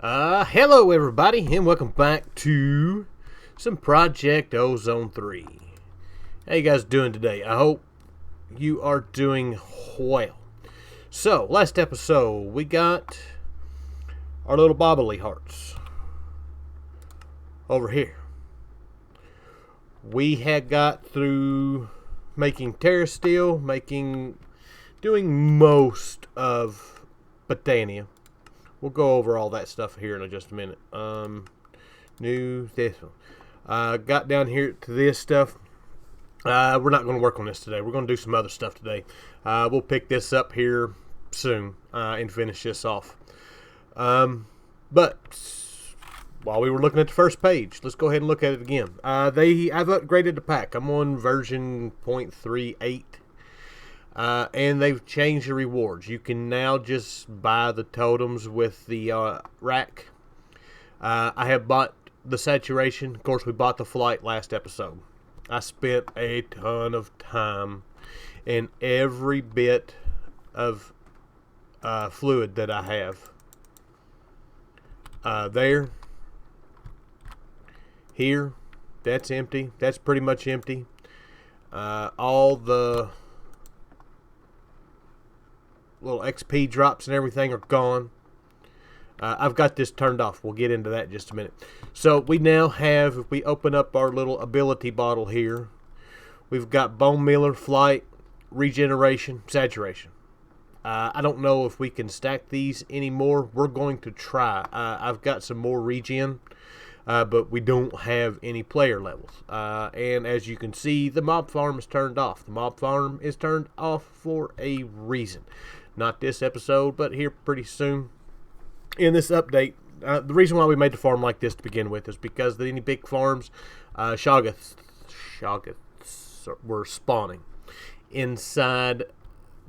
Hello everybody, and welcome back to some Project Ozone 3. How you guys doing today? I hope you are doing well. So, last episode, we got our little bobbly hearts over here. We had got through making terra steel, doing most of Botania. We'll go over all that stuff here in just a minute. This one. Got down here to this stuff. We're not going to work on this today. We're going to do some other stuff today. We'll pick this up here soon and finish this off. But while we were looking at the first page, let's go ahead and look at it again. I've upgraded the pack. I'm on version 0.38. And they've changed the rewards. You can now just buy the totems with the rack. I have bought the saturation. Of course, we bought the flight last episode. I spent a ton of time in every bit of fluid that I have. There. Here. That's empty. That's pretty much empty. All the little XP drops and everything are gone. I've got this turned off. We'll get into that in just a minute. So we now have, if we open up our little ability bottle here, we've got Bone Mealer, Flight, Regeneration, Saturation. I don't know if we can stack these anymore. We're going to try. I've got some more regen, but we don't have any player levels. And as you can see, the mob farm is turned off. The mob farm is turned off for a reason. Not this episode, but here pretty soon. In this update, the reason why we made the farm like this to begin with is because any big farms, Shoggoths were spawning inside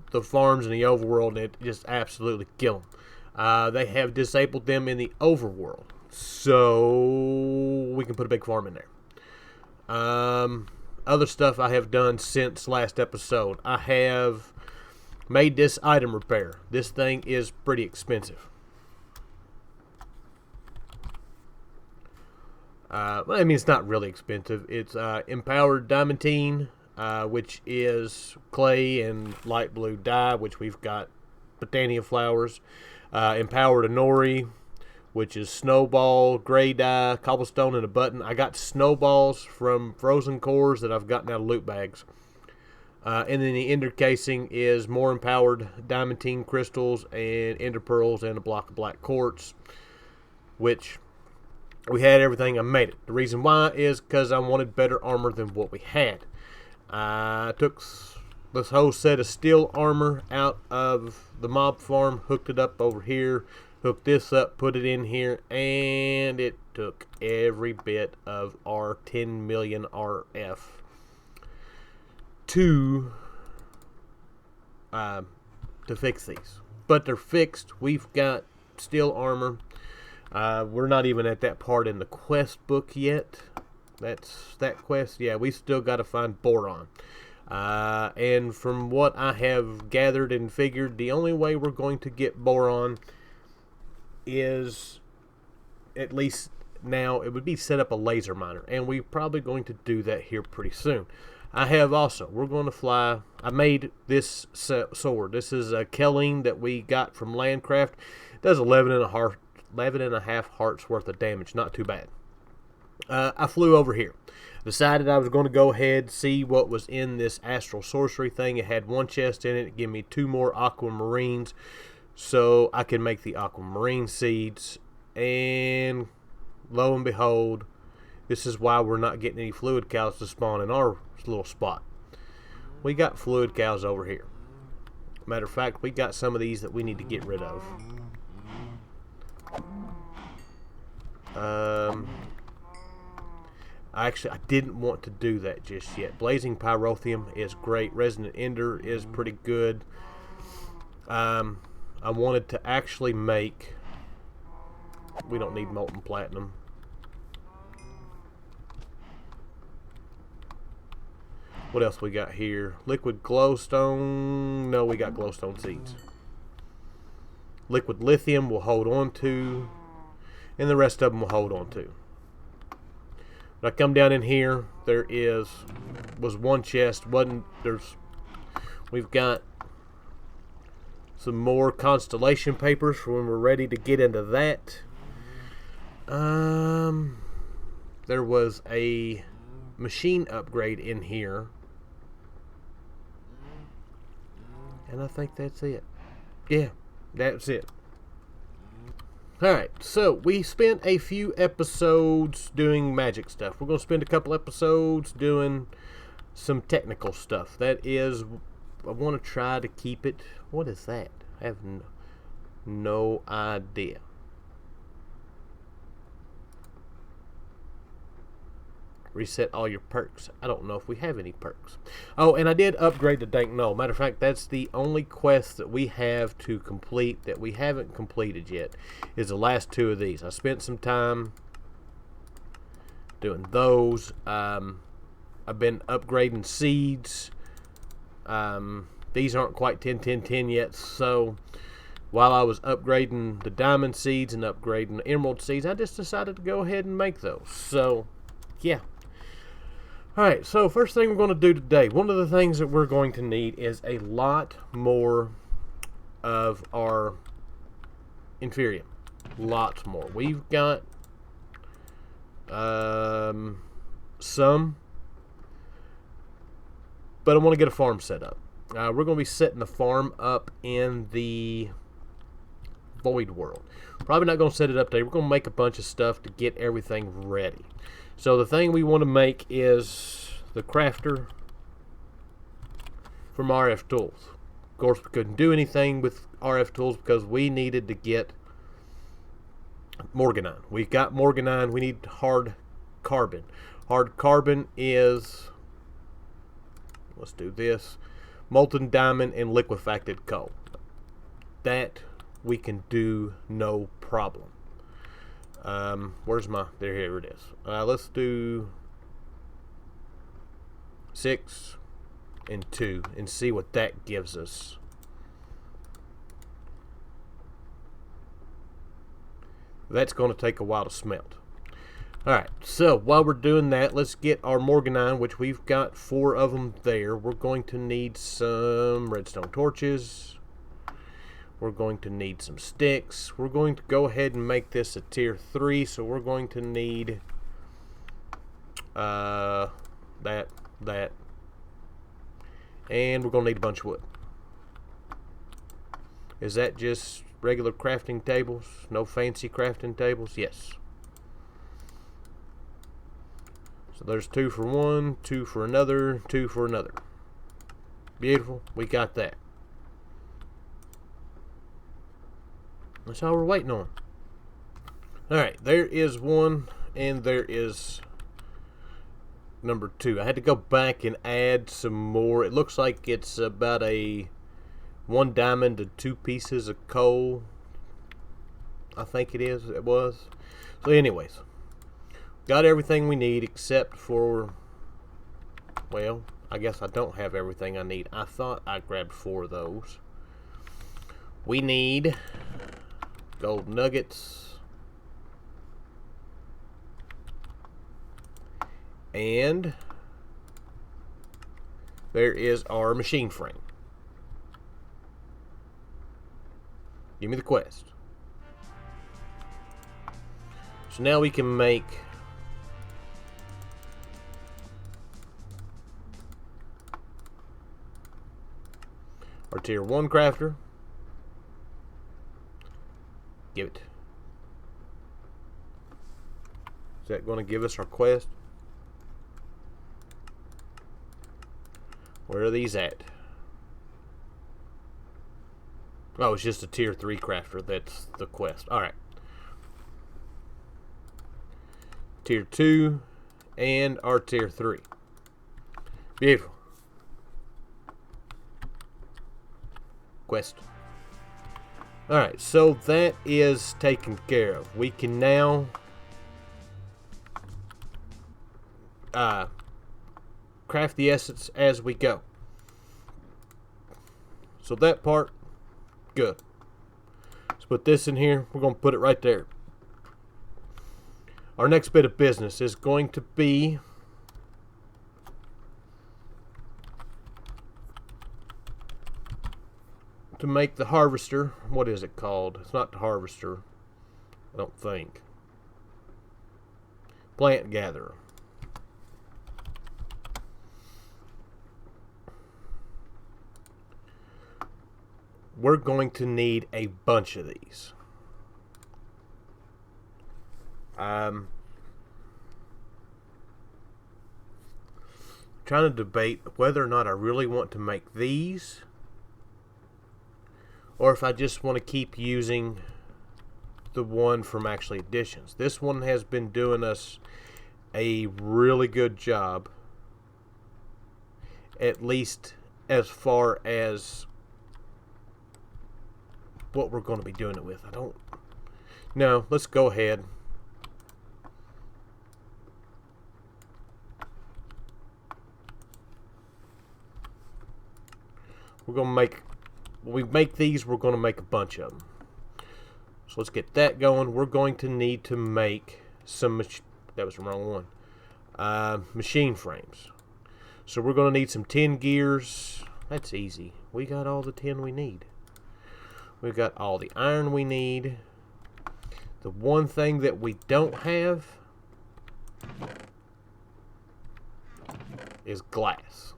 the farms in the overworld, and it just absolutely killed them. They have disabled them in the overworld, so we can put a big farm in there. Other stuff I have done since last episode. I have made this item repair. This thing is pretty expensive. Well, I mean, it's not really expensive. It's empowered diamantine, which is clay and light blue dye, which we've got Botania flowers. Empowered Anori, which is snowball, gray dye, cobblestone, and a button. I got snowballs from frozen cores that I've gotten out of loot bags. And then the ender casing is more empowered diamantine crystals and ender pearls and a block of black quartz, which we had everything. I made it. The reason why is because I wanted better armor than what we had. I took this whole set of steel armor out of the mob farm, hooked it up over here, hooked this up, put it in here, and it took every bit of our 10 million RF to fix these. But they're fixed. We've got steel armor. We're not even at that part in the quest book yet. That's that quest. Yeah, we still got to find boron. And from what I have gathered and figured, the only way we're going to get boron is, at least now, it would be set up a laser miner. And we're probably going to do that here pretty soon. I have also, we're going to fly, I made this sword. This is a Kelling that we got from Landcraft. It does 11 and a half hearts worth of damage. Not too bad. I flew over here. Decided I was going to go ahead, see what was in this astral sorcery thing. It had one chest in it. It gave me 2 more aquamarines, so I can make the aquamarine seeds. And lo and behold, this is why we're not getting any fluid cows to spawn in our little spot. We got fluid cows over here. Matter of fact, we got some of these that we need to get rid of. I didn't want to do that just yet. Blazing Pyrotheum is great. Resonant Ender is pretty good. I wanted to actually make... We don't need Molten Platinum. What else we got here? Liquid Glowstone. No, we got Glowstone Seeds. Liquid Lithium we'll hold on to. and the rest of them will hold on to. When I come down in here, was one chest. We've got some more constellation papers for when we're ready to get into that. There was a machine upgrade in here, and I think that's it. Yeah, that's it. Alright, so we spent a few episodes doing magic stuff. We're going to spend a couple episodes doing some technical stuff. That is, I want to try to keep it. What is that? I have no idea. Reset all your perks. I don't know if we have any perks. Oh, and I did upgrade the Dank Knoll. Matter of fact, that's the only quest that we have to complete that we haven't completed yet, is the last two of these. I spent some time doing those. I've been upgrading seeds. These aren't quite 10, 10, 10 yet, so while I was upgrading the diamond seeds and upgrading the emerald seeds, I just decided to go ahead and make those. So, yeah. Alright, so first thing we're going to do today, one of the things that we're going to need is a lot more of our inferium. Lots more. We've got some, but I want to get a farm set up. We're going to be setting the farm up in the Void World. Probably not going to set it up today. We're going to make a bunch of stuff to get everything ready. So the thing we want to make is the crafter from RF Tools. Of course, we couldn't do anything with RF Tools because we needed to get Morganine. We've got Morganine. We need hard carbon. Hard carbon is, let's do this, molten diamond and liquefacted coal. That we can do no problem. Where's my, here it is. Let's do 6 and 2 and see what that gives us. That's going to take a while to smelt. Alright, so while we're doing that, let's get our Morganine, which we've got 4 of them there. We're going to need some redstone torches. We're going to need some sticks. We're going to go ahead and make this a tier 3, so we're going to need that, and we're going to need a bunch of wood. Is that just regular crafting tables? No fancy crafting tables? Yes. So there's 2 for one, 2 for another, 2 for another. Beautiful. We got that. That's all we're waiting on. Alright, there is 1 and there is number 2. I had to go back and add some more. It looks like it's about a 1 diamond to 2 pieces of coal. I think it was. So anyways, got everything we need except for, well, I guess I don't have everything I need. I thought I grabbed 4 of those. We need gold nuggets and there is our machine frame. Give me the quest. So now we can make our tier 1 crafter. Give it. Is that going to give us our quest? Where are these at? Oh, it's just a tier 3 crafter. That's the quest. Alright. Tier 2 and our tier 3. Beautiful. Quest. Alright, so that is taken care of. We can now craft the essence as we go. So that part, good. Let's put this in here. We're going to put it right there. Our next bit of business is going to be to make the harvester. What is it called? It's not the harvester, I don't think. Plant gatherer. We're going to need a bunch of these. Trying to debate whether or not I really want to make these, or if I just want to keep using the one from Actually Additions. This one has been doing us a really good job, at least as far as what we're going to be doing it with. No, let's go ahead. We're going to make, when we make these, we're going to make a bunch of them. So let's get that going. We're going to need to make some, that was the wrong one, machine frames. So we're going to need some 10 gears. That's easy. We got all the 10 we need. We've got all the iron we need. The one thing that we don't have is glass.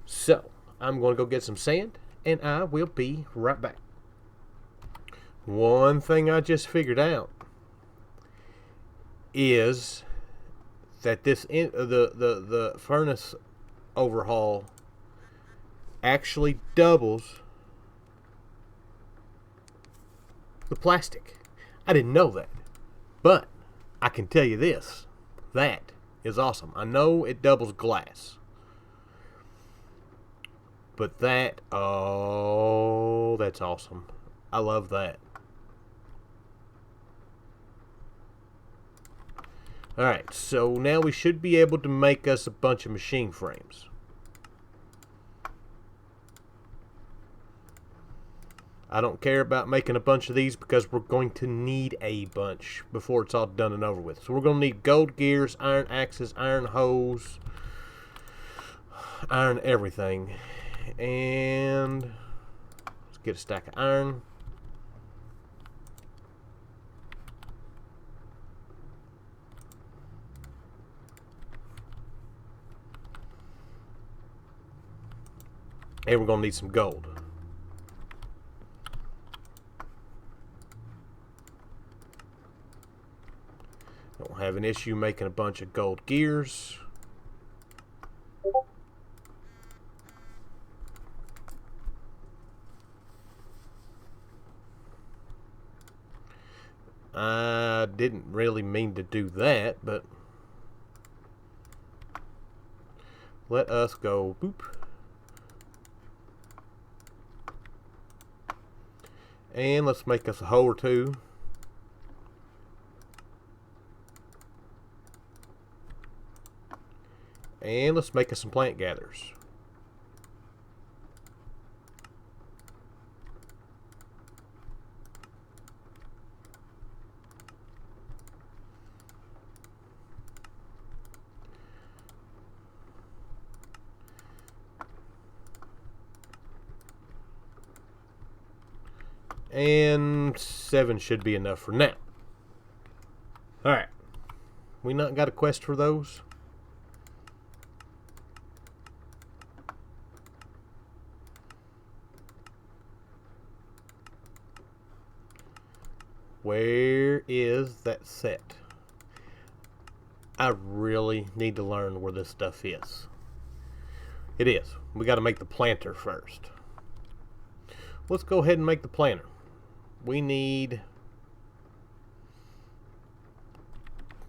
So, I'm going to go get some sand, and I will be right back. One thing I just figured out is that this the furnace overhaul actually doubles the plastic. I didn't know that, but I can tell you this, that is awesome. I know it doubles glass, but that, oh, that's awesome. I love that. Alright, so now we should be able to make us a bunch of machine frames. I don't care about making a bunch of these because we're going to need a bunch before it's all done and over with. So we're going to need gold gears, iron axes, iron hose, iron everything. And let's get a stack of iron. And we're going to need some gold. Don't have an issue making a bunch of gold gears. I didn't really mean to do that, but let us go. Boop. And let's make us a hole or two. And let's make us some plant gatherers. And 7 should be enough for now. Alright. We not got a quest for those? Where is that set? I really need to learn where this stuff is. It is. We got to make the planter first. Let's go ahead and make the planter. We need...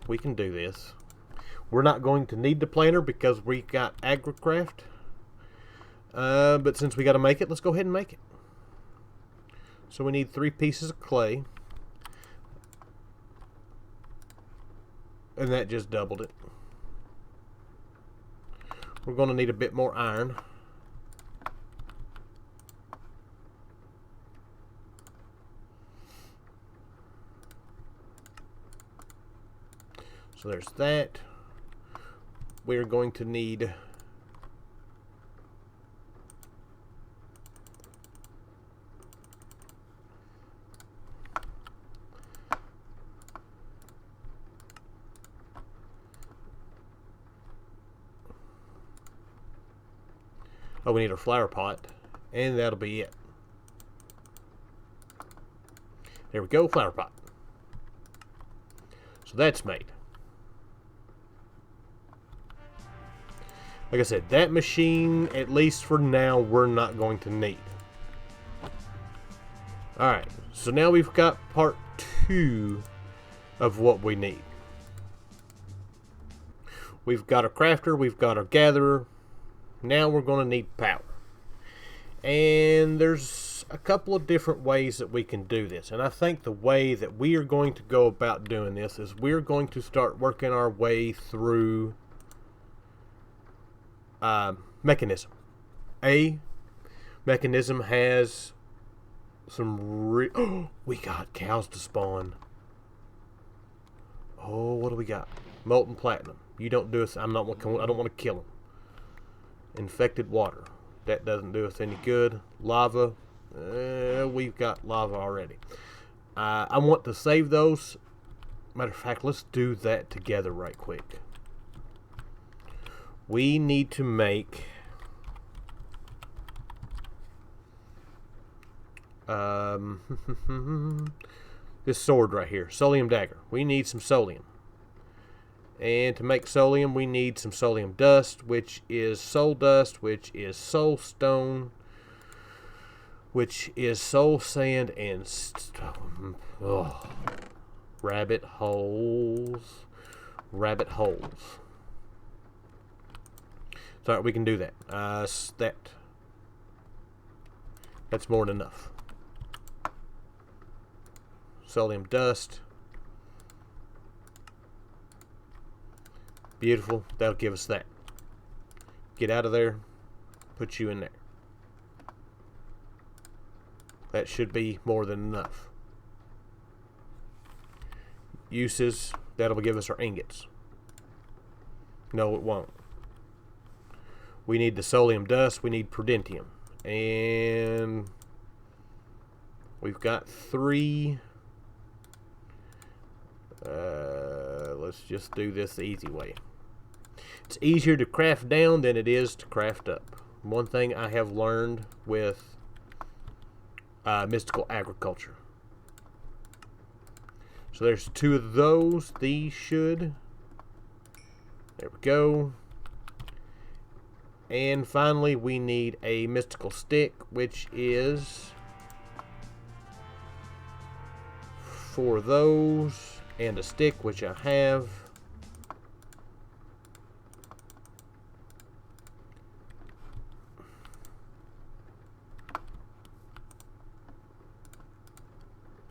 We can do this. We're not going to need the planter because we got AgriCraft. But since we got to make it, let's go ahead and make it. So we need 3 pieces of clay. And that just doubled it. We're going to need a bit more iron. So there's that. We're going to need we need a flower pot, and that'll be it. There we go, flower pot. So that's made. Like I said, that machine, at least for now, we're not going to need. Alright, so now we've got part 2 of what we need. We've got our crafter, we've got our gatherer. Now we're going to need power. And there's a couple of different ways that we can do this. And I think the way that we are going to go about doing this is we're going to start working our way through Mekanism. Mekanism has some we got cows to spawn. Oh, what do we got? Molten platinum. You don't do us. I don't want to kill them. Infected water. That doesn't do us any good. Lava. We've got lava already. I want to save those. Matter of fact, let's do that together right quick. We need to make this sword right here, Solium dagger. We need some solium. And to make solium, we need some solium dust, which is soul dust, which is soul stone, which is soul sand, and rabbit holes. Rabbit holes. So right, we can do that. That's more than enough. Solium dust. Beautiful. That'll give us that. Get out of there. Put you in there. That should be more than enough. Uses. That'll give us our ingots. No, it won't. We need the solium dust. We need prudentium. And we've got 3. Let's just do this the easy way. It's easier to craft down than it is to craft up. One thing I have learned with mystical agriculture. So there's 2 of those. These should. There we go. And finally, we need a mystical stick, which is 4 of those. And a stick, which I have.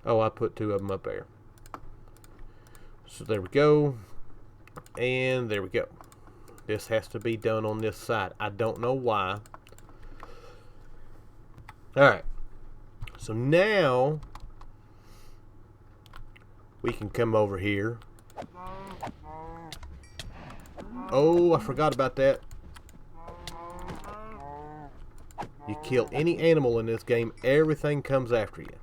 Oh, I put 2 of them up there. So there we go. And there we go. This has to be done on this side. I don't know why. Alright. So now we can come over here. Oh, I forgot about that. You kill any animal in this game, everything comes after you.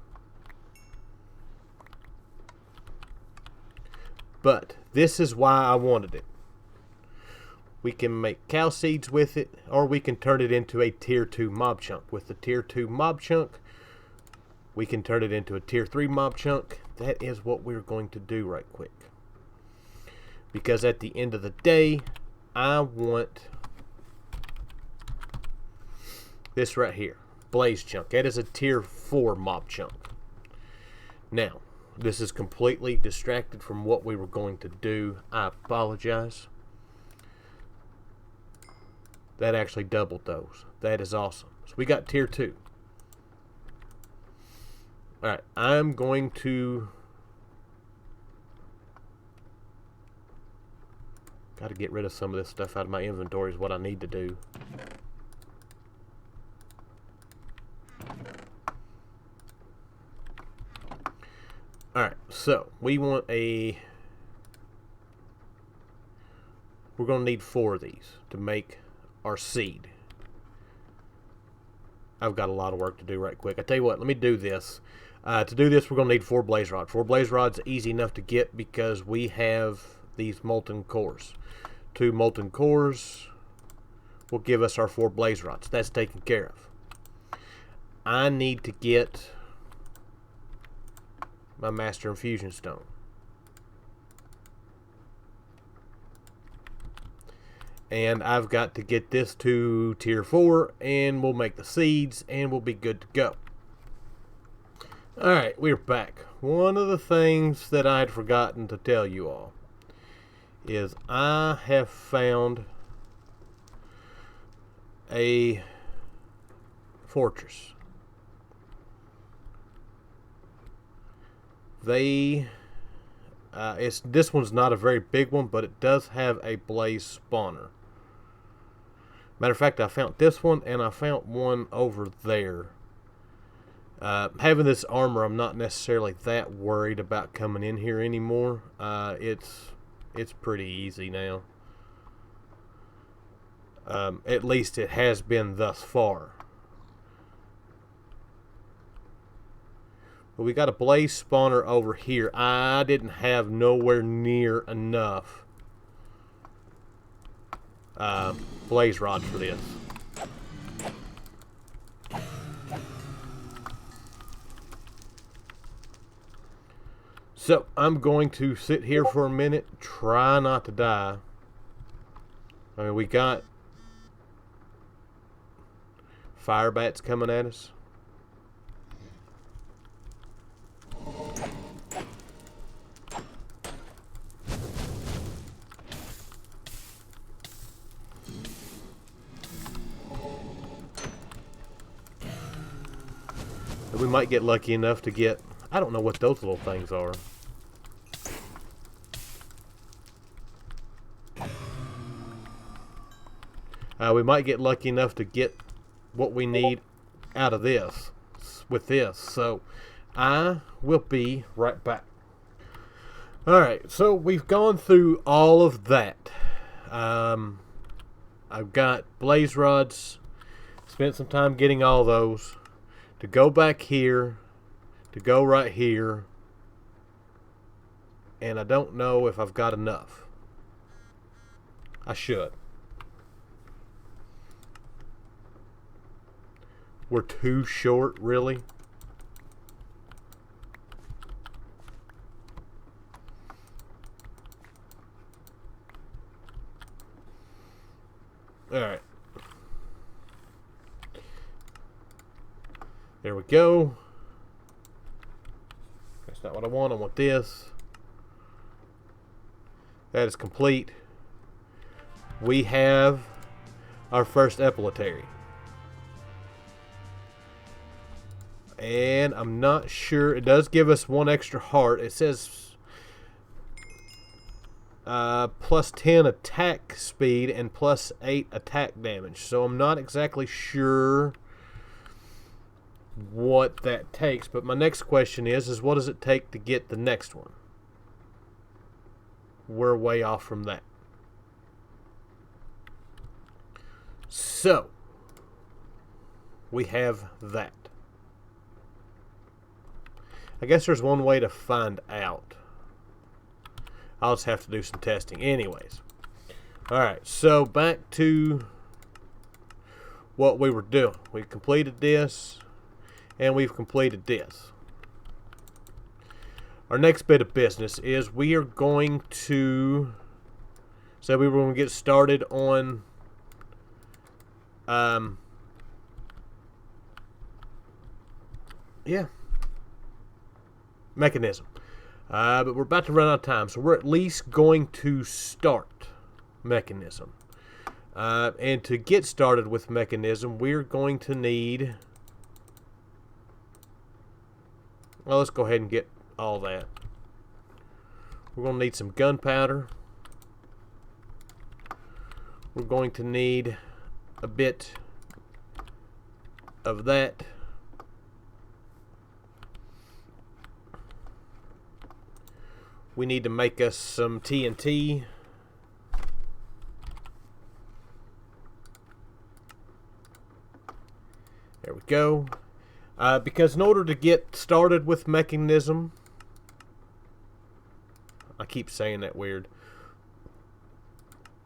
But this is why I wanted it. We can make cow seeds with it, or we can turn it into a tier 2 mob chunk. With the tier 2 mob chunk, we can turn it into a tier 3 mob chunk. That is what we're going to do right quick. Because at the end of the day, I want this right here. Blaze chunk. That is a tier 4 mob chunk. Now, this is completely distracted from what we were going to do. I apologize. That actually doubled those. That is awesome. So we got tier 2. Alright, I'm going to... got to get rid of some of this stuff out of my inventory is what I need to do. Alright, so we want a we're going to need 4 of these to make our seed. I've got a lot of work to do right quick. I tell you what, let me do this. To do this, we're going to need 4 blaze rods. 4 blaze rods is easy enough to get because we have these molten cores. 2 molten cores will give us our 4 blaze rods. That's taken care of. I need to get my master infusion stone. And I've got to get this to tier 4, and we'll make the seeds, and we'll be good to go. Alright, we're back. One of the things that I had forgotten to tell you all is I have found a fortress. This one's not a very big one, but it does have a blaze spawner. Matter of fact, I found this one, and I found one over there. Having this armor, I'm not necessarily that worried about coming in here anymore. It's pretty easy now. At least it has been thus far. But we got a blaze spawner over here. I didn't have nowhere near enough blaze rods for this. So I'm going to sit here for a minute, try not to die. I mean, we got fire bats coming at us. We might get lucky enough to get, I don't know what those little things are. We might get lucky enough to get what we need out of this, with this. So, I will be right back. Alright, so we've gone through all of that. I've got blaze rods, spent some time getting all those. To go back here, to go right here, and I don't know if I've got enough. I should. We're too short, really? Alright. There we go. That's not what I want. I want this. That is complete. We have our first epilatory. And I'm not sure. It does give us 1 extra heart. It says plus 10 attack speed and plus 8 attack damage. So I'm not exactly sure what that takes, but my next question is what does it take to get the next one? We're way off from that. So we have that. I guess there's one way to find out. I'll just have to do some testing. Anyways. Alright, so back to what we were doing. We completed this, and we've completed this. Our next bit of business is we are going to... So we were going to get started on... yeah. Mechanism. But we're about to run out of time, so we're at least going to start Mechanism. And to get started with Mechanism, we're going to need... Well, let's go ahead and get all that. We're going to need some gunpowder. We're going to need a bit of that. We need to make us some TNT. go. Because in order to get started with Mekanism, I keep saying that weird,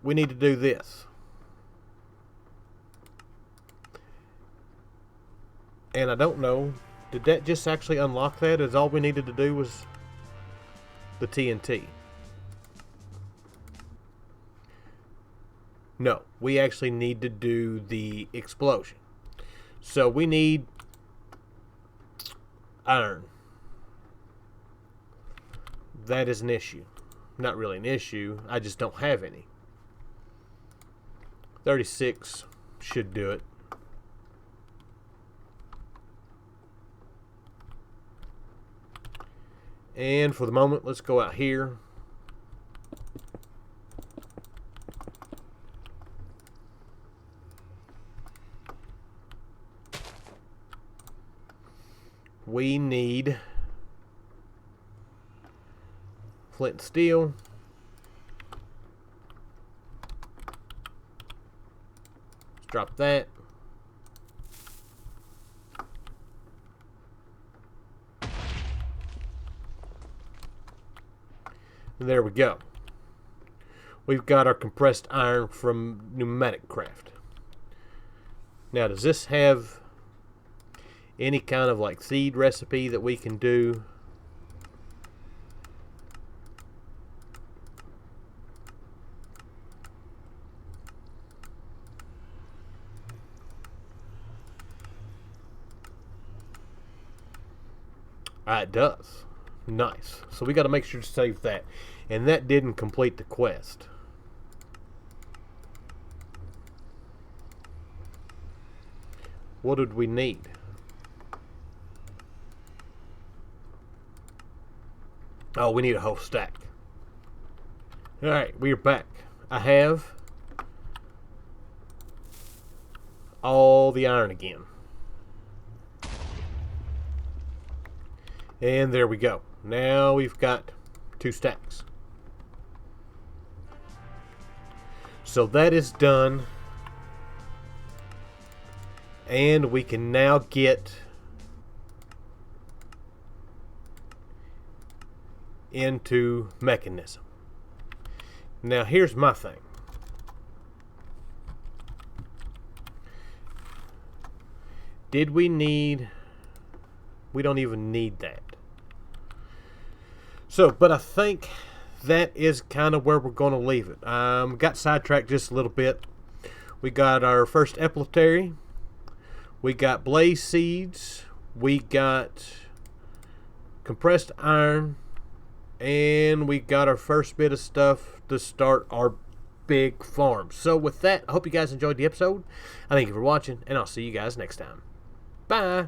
we need to do this. And I don't know, did that just actually unlock that? Is all we needed to do was the TNT? No, we actually need to do the explosion. So we need iron. That is an issue. Not really an issue, I just don't have any. 36 should do it. And for the moment, let's go out here. We need flint and steel. Let's drop that. And there we go. We've got our compressed iron from Pneumatic Craft. Now, does this have any kind of like seed recipe that we can do? It does. Nice. So we got to make sure to save that. And that didn't complete the quest. What did we need? Oh, we need a whole stack. Alright, we are back. I have all the iron again. And there we go. Now we've got 2 stacks. So that is done. And we can now get into Mekanism. Now here's my thing. Did we need... We don't even need that. So, but I think that is kind of where we're going to leave it. Got sidetracked just a little bit. We got our first epilatory. We got blaze seeds. We got compressed iron. And we got our first bit of stuff to start our big farm. So with that, I hope you guys enjoyed the episode. I thank you for watching, and I'll see you guys next time. Bye.